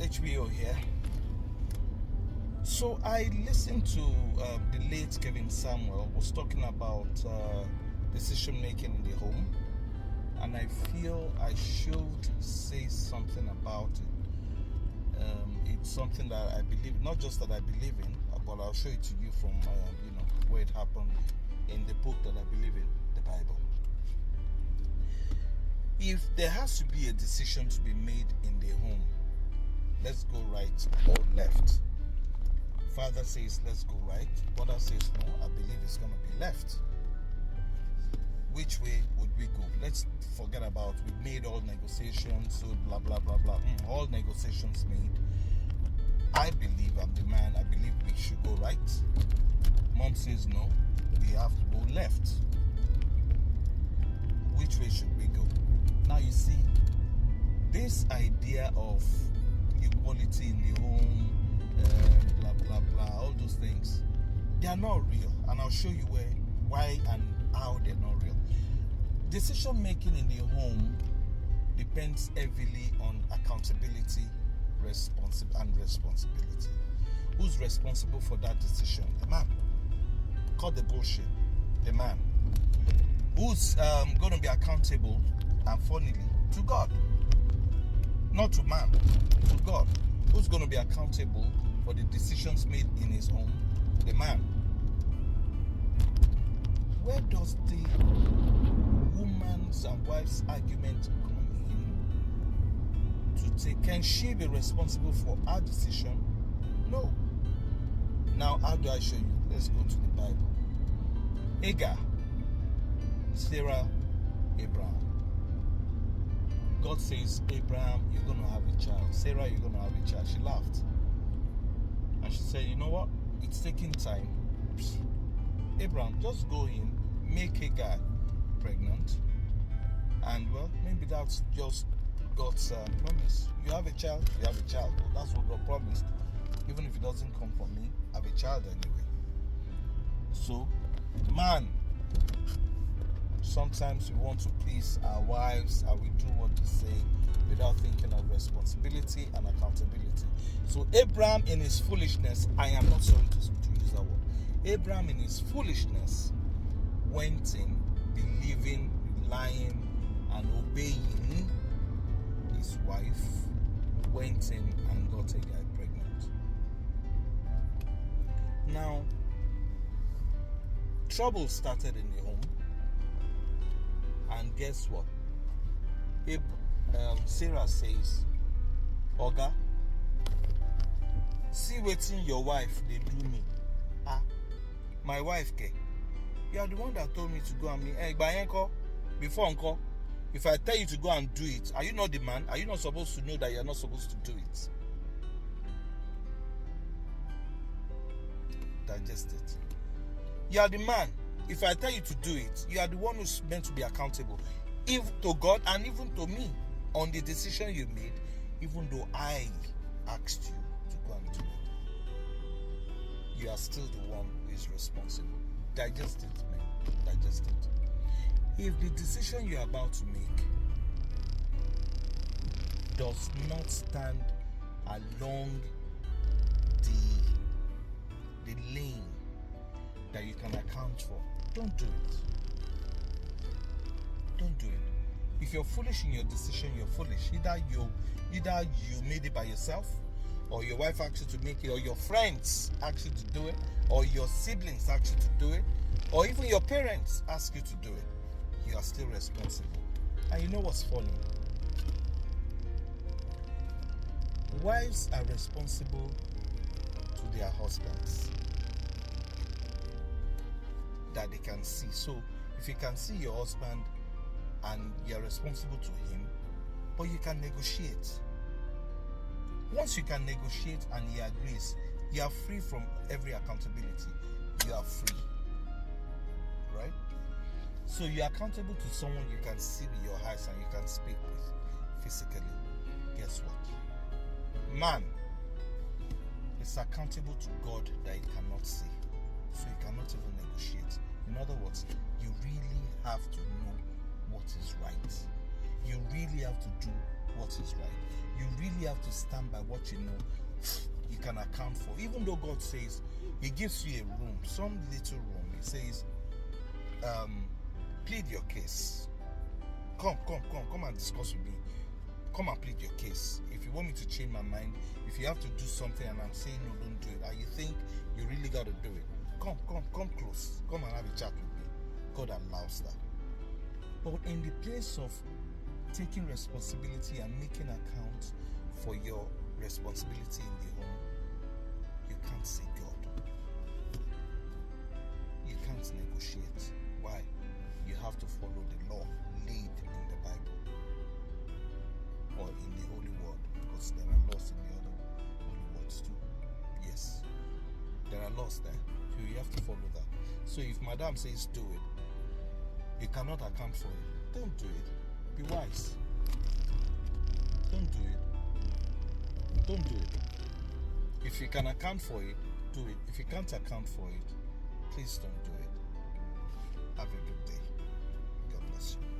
HBO here. So I listened to the late Kevin Samuel was talking about decision making in the home, and I feel I should say something about it. It's something that I believe, not just that I believe in, but I'll show it to you from where it happened in the book that I believe in, the Bible. If there has to be a decision to be made in the home, let's go right or left. Father says, let's go right. Mother says, no, I believe it's going to be left. Which way would we go? Let's forget about, we made all negotiations, so blah, blah, blah, blah. All negotiations made. I believe, I'm the man, I believe we should go right. Mom says, no, we have to go left. Which way should we go? Now you see, this idea of equality in the home, blah, blah, blah, all those things, they are not real. And I'll show you why and how they're not real. Decision making in the home depends heavily on accountability, responsibility. Who's responsible for that decision? The man. Cut the bullshit. The man. Who's going to be accountable, and funnily, to God? Not to man, to God. Who's going to be accountable for the decisions made in his home? The man. Where does the woman's and wife's argument come in to take? Can she be responsible for her decision? No. Now, how do I show you? Let's go to the Bible. Hagar, Sarah, Abraham. God says, Abraham, you're going to have a child. Sarah, you're going to have a child. She laughed. And she said, you know what? It's taking time. Abraham, just go in, make Hagar pregnant. And, well, maybe that's just God's promise. You have a child, you have a child. Well, that's what God promised. Even if it doesn't come from me, I have a child anyway. So, man, sometimes we want to please our wives and we do what they say without thinking of responsibility and accountability. So Abraham in his foolishness, I am not sorry to use that word. Abraham in his foolishness went in believing, relying, and obeying his wife, went in and got a guy pregnant. Now, trouble started in the home. And guess what? Sarah says, Oga, see wetin your wife they do me. My wife, you are the one that told me to go and meet. Before uncle, if I tell you to go and do it, are you not the man? Are you not supposed to know that you're not supposed to do it? Digest it. You are the man. If I tell you to do it, you are the one who's meant to be accountable, even to God and even to me, on the decision you made, even though I asked you to go and do it. You are still the one who is responsible. Digest it, man. Digest it. If the decision you are about to make does not stand along the lane that you can account for, don't do it. Don't do it. If you're foolish in your decision, you're foolish. Either you made it by yourself, or your wife asked you to make it, or your friends asked you to do it, or your siblings asked you to do it, or even your parents ask you to do it. You are still responsible. And you know what's funny? Wives are responsible to their husbands that they can see. So if you can see your husband and you're responsible to him, but you can negotiate. Once you can negotiate and he agrees, you are free from every accountability. You are free. Right? So you're accountable to someone you can see with your eyes and you can speak with physically. Guess what? Man is accountable to God that he cannot see. So you cannot even negotiate. In other words, you really have to know what is right. You really have to do what is right. You really have to stand by what you know you can account for. Even though God says He gives you a room, some little room, He says, plead your case. Come and discuss with me. Come and plead your case. If you want me to change my mind, if you have to do something and I'm saying no, don't do it, and you think you really got to do it, come close. Come and have a chat with me. God allows that. But in the place of taking responsibility and making account for your responsibility in the home, you can't say God. You can't negotiate. Why? You have to follow the law laid in the Bible or in the Holy Word, because there are laws in the other Holy Words too. Yes, there are laws there, so you have to follow that. So if Madam says do it, you cannot account for it, don't do it. Be wise. Don't do it. Don't do it. If you can account for it, do it. If you can't account for it, please don't do it. Have a good day. God bless you.